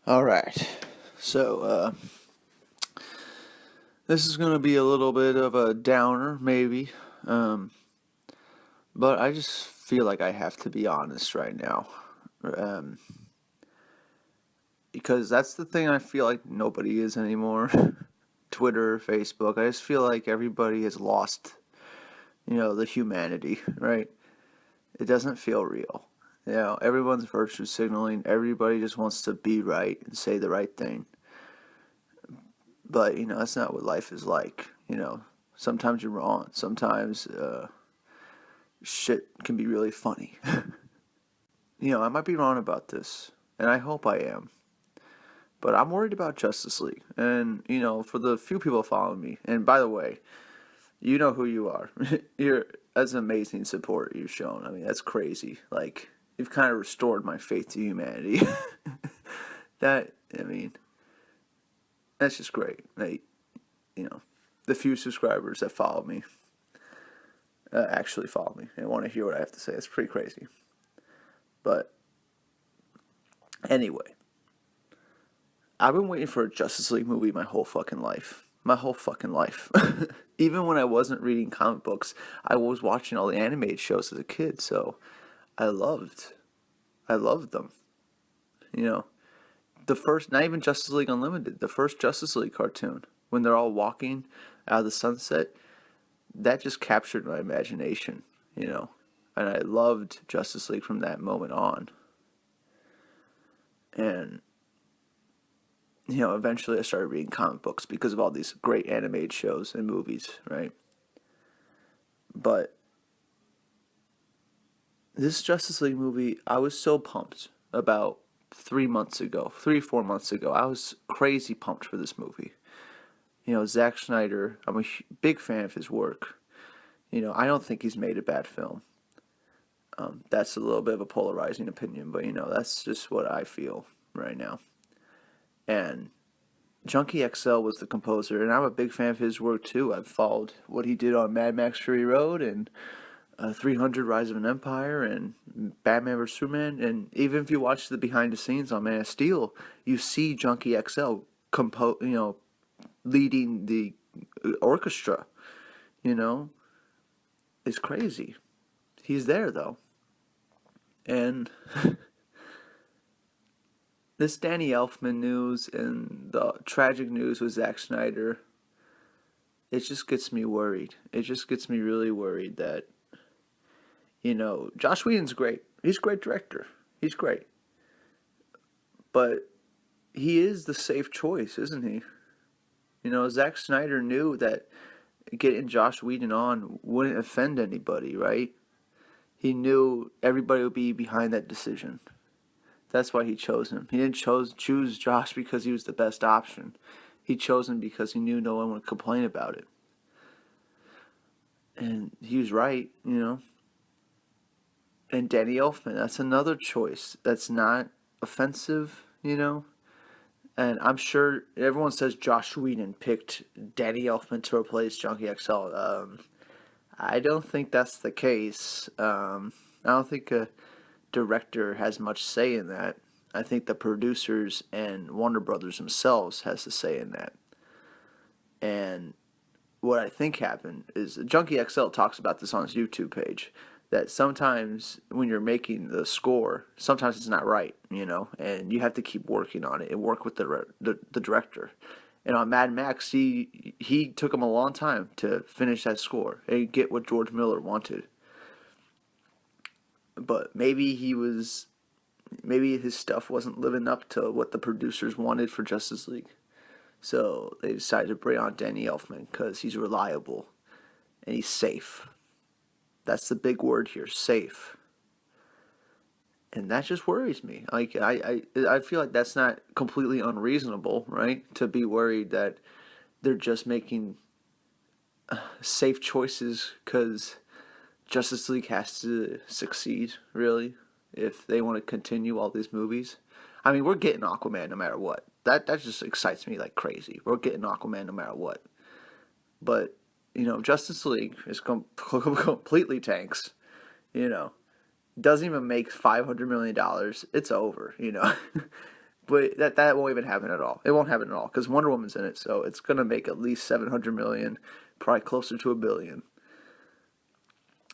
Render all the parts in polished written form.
All right. So, this is going to be a little bit of a downer, maybe. Um, but I just feel like I have to be honest right now. Um, because that's the thing I feel like nobody is anymore. Twitter, Facebook. I just feel like everybody has lost, the humanity, right? It doesn't feel real. Everyone's virtue signaling. Everybody just wants to be right and say the right thing. But, that's not what life is like. Sometimes you're wrong. Sometimes shit can be really funny. I might be wrong about this, and I hope I am. But I'm worried about Justice League. And, for the few people following me, and by the way, you know who you are. That's amazing support you've shown. I mean, that's crazy. Like, you've kind of restored my faith to humanity. I mean, that's just great. Like, the few subscribers that follow me actually follow me and want to hear what I have to say. It's pretty crazy. But anyway, I've been waiting for a Justice League movie my whole fucking life. My whole fucking life. Even when I wasn't reading comic books, I was watching all the animated shows as a kid, so I loved them. The first, not even Justice League Unlimited, the first Justice League cartoon, when they're all walking out of the sunset, that just captured my imagination, and I loved Justice League from that moment on. And eventually I started reading comic books because of all these great animated shows and movies, right? But this Justice League movie, I was so pumped about 4 months ago. I was crazy pumped for this movie. Zack Snyder, I'm a big fan of his work. I don't think he's made a bad film. That's a little bit of a polarizing opinion, but that's just what I feel right now. And Junkie XL was the composer, and I'm a big fan of his work too. I've followed what he did on Mad Max Fury Road and 300 Rise of an Empire and Batman vs Superman, and even if you watch the behind the scenes on Man of Steel, you see Junkie XL leading the orchestra. It's crazy. He's there though, and this Danny Elfman news and the tragic news with Zack Snyder, it just gets me worried. It just gets me really worried that, Joss Whedon's great. He's a great director. He's great. But he is the safe choice, isn't he? Zack Snyder knew that getting Joss Whedon on wouldn't offend anybody, right? He knew everybody would be behind that decision. That's why he chose him. He didn't choose Josh because he was the best option. He chose him because he knew no one would complain about it. And he was right, And Danny Elfman, that's another choice that's not offensive, And I'm sure everyone says Joss Whedon picked Danny Elfman to replace Junkie XL. I don't think that's the case. I don't think a director has much say in that. I think the producers and Warner Brothers themselves has to say in that. And what I think happened is Junkie XL talks about this on his YouTube page, that sometimes when you're making the score, sometimes it's not right, and you have to keep working on it and work with the director. And on Mad Max, he took him a long time to finish that score and get what George Miller wanted. But maybe his stuff wasn't living up to what the producers wanted for Justice League. So they decided to bring on Danny Elfman because he's reliable and he's safe. That's the big word here, safe. And that just worries me. Like I feel like that's not completely unreasonable, right? To be worried that they're just making safe choices because Justice League has to succeed, really, if they want to continue all these movies. I mean, we're getting Aquaman no matter what. That just excites me like crazy. We're getting Aquaman no matter what. But, Justice League is completely tanks. Doesn't even make $500 million. It's over, But that won't even happen at all. It won't happen at all because Wonder Woman's in it, so it's gonna make at least 700 million, probably closer to $1 billion.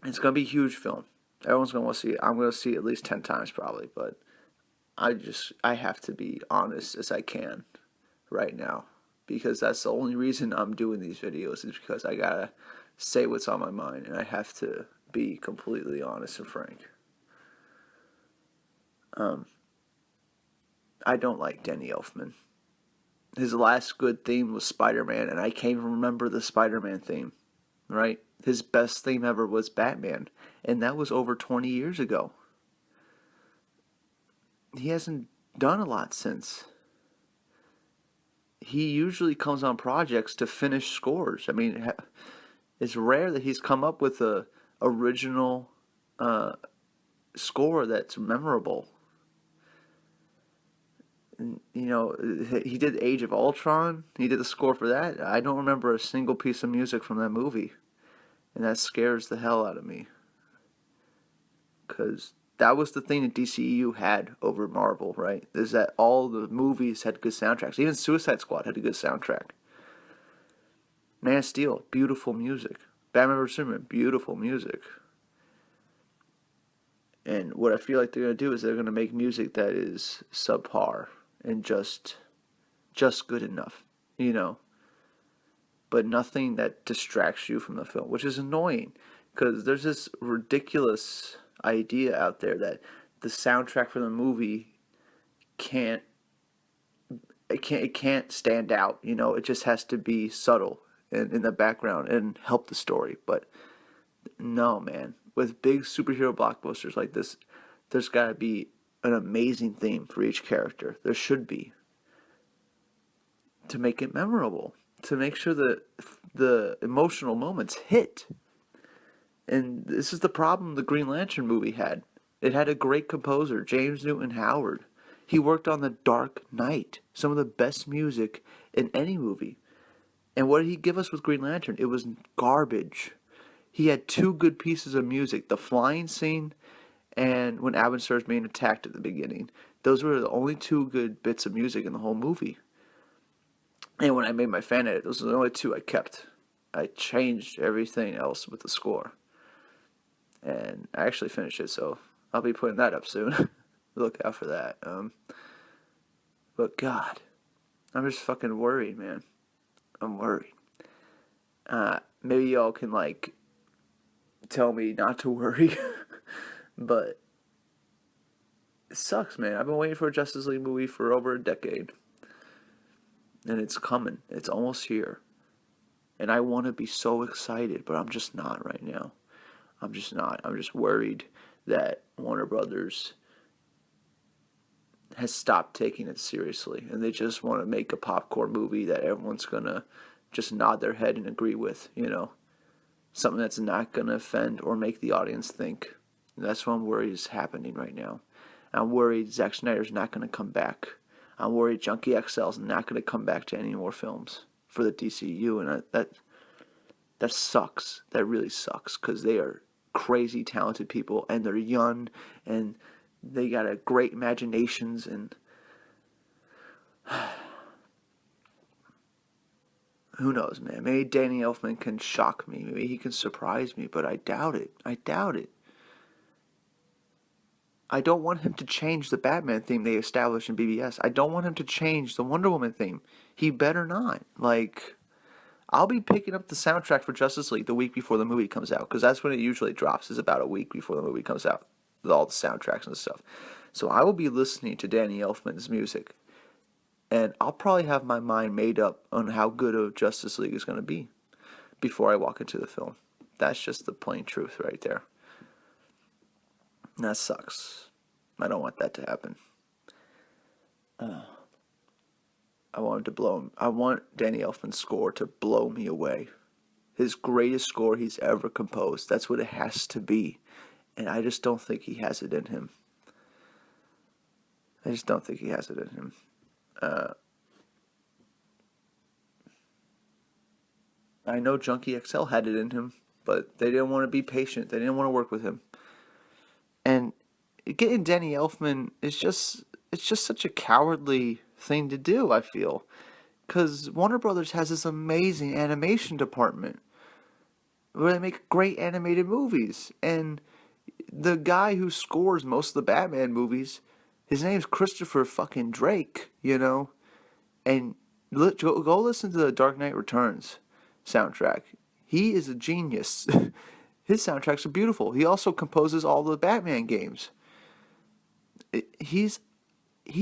It's gonna be a huge film. Everyone's gonna want to see it. I'm gonna see it at least 10 times probably, but I have to be honest as I can right now because that's the only reason I'm doing these videos is because I gotta say what's on my mind and I have to be completely honest and frank. I don't like Danny Elfman. His last good theme was Spider-Man, and I can't even remember the Spider-Man theme, right? His best theme ever was Batman, and that was over 20 years ago. He hasn't done a lot since. He usually comes on projects to finish scores. I mean, it's rare that he's come up with a original score that's memorable. You know, he did Age of Ultron. He did the score for that. I don't remember a single piece of music from that movie, and that scares the hell out of me. Because that was the thing that DCEU had over Marvel, right? Is that all the movies had good soundtracks. Even Suicide Squad had a good soundtrack. Man of Steel, beautiful music. Batman vs Superman, beautiful music. And what I feel like they're going to do is they're going to make music that is subpar and just good enough, you know, but nothing that distracts you from the film, which is annoying because there's this ridiculous idea out there that the soundtrack for the movie can't stand out, you know, it just has to be subtle and in the background and help the story. But no, man, with big superhero blockbusters like this, there's got to be an amazing theme for each character. There should be, to make it memorable, to make sure that the emotional moments hit. And this is the problem the Green Lantern movie had. It had a great composer, James Newton Howard. He worked on The Dark Knight, some of the best music in any movie. And what did he give us with Green Lantern? It was garbage. He had two good pieces of music, the flying scene and when Abin being attacked at the beginning. Those were the only two good bits of music in the whole movie. And when I made my fan edit, those were the only two I kept. I changed everything else with the score. And I actually finished it, so I'll be putting that up soon. Look out for that. But God, I'm just fucking worried, man. I'm worried. Maybe y'all can, like, tell me not to worry. But it sucks, man. I've been waiting for a Justice League movie for over a decade. And it's coming. It's almost here. And I want to be so excited, but I'm just not right now. I'm just not. I'm just worried that Warner Brothers has stopped taking it seriously. And they just want to make a popcorn movie that everyone's going to just nod their head and agree with, you know. Something that's not going to offend or make the audience think. And that's what I'm worried is happening right now. I'm worried Zack Snyder's not going to come back. I'm worried Junkie XL is not going to come back to any more films for the DCU. And that sucks. That really sucks because they are crazy talented people and they're young and they got a great imaginations and who knows, man. Maybe Danny Elfman can shock me. Maybe he can surprise me, but I doubt it. I doubt it. I don't want him to change the Batman theme they established in BBS. I don't want him to change the Wonder Woman theme. He better not. Like, I'll be picking up the soundtrack for Justice League the week before the movie comes out, because that's when it usually drops, is about a week before the movie comes out, with all the soundtracks and stuff. So I will be listening to Danny Elfman's music, and I'll probably have my mind made up on how good a Justice League is going to be before I walk into the film. That's just the plain truth right there. And that sucks. I don't want that to happen. I want Danny Elfman's score to blow me away. His greatest score he's ever composed. That's what it has to be. And I just don't think he has it in him. I just don't think he has it in him. I know Junkie XL had it in him, but they didn't want to be patient. They didn't want to work with him. And getting Danny Elfman is just it's just such a cowardly thing to do, I feel. Because Warner Brothers has this amazing animation department where they make great animated movies. And the guy who scores most of the Batman movies, his name's Christopher fucking Drake, you know? And go listen to the Dark Knight Returns soundtrack. He is a genius. His soundtracks are beautiful. He also composes all the Batman games. He's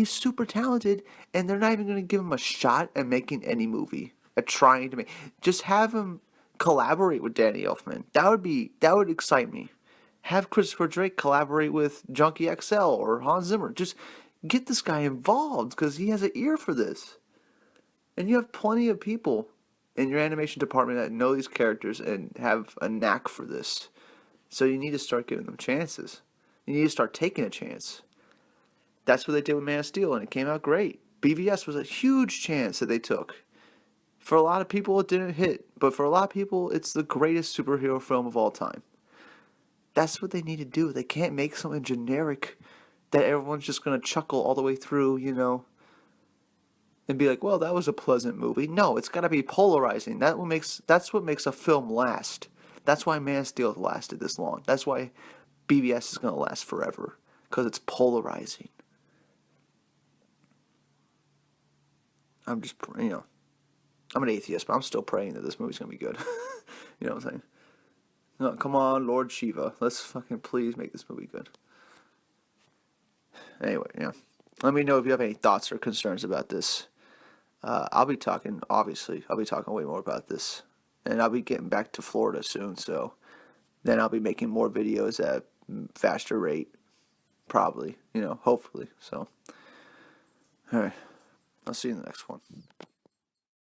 super talented, and they're not even going to give him a shot at making any movie, at trying to make. Just have him collaborate with Danny Elfman. That would excite me. Have Christopher Drake collaborate with Junkie XL or Hans Zimmer. Just get this guy involved because he has an ear for this. And you have plenty of people in your animation department that know these characters and have a knack for this. So you need to start giving them chances. You need to start taking a chance. That's what they did with Man of Steel, and it came out great. BVS was a huge chance that they took. For a lot of people, it didn't hit, but for a lot of people, it's the greatest superhero film of all time. That's what they need to do. They can't make something generic that everyone's just going to chuckle all the way through, you know, and be like, well, that was a pleasant movie. No, it's got to be polarizing. That's what makes a film last. That's why Man of Steel lasted this long. That's why BVS is going to last forever, because it's polarizing. I'm just, you know, I'm an atheist, but I'm still praying that this movie's going to be good. You know what I'm saying? No, come on, Lord Shiva. Let's fucking please make this movie good. Anyway, yeah. Let me know if you have any thoughts or concerns about this. I'll be talking way more about this. And I'll be getting back to Florida soon, so then I'll be making more videos at faster rate. Probably, you know, hopefully. So, alright. I'll see you in the next one.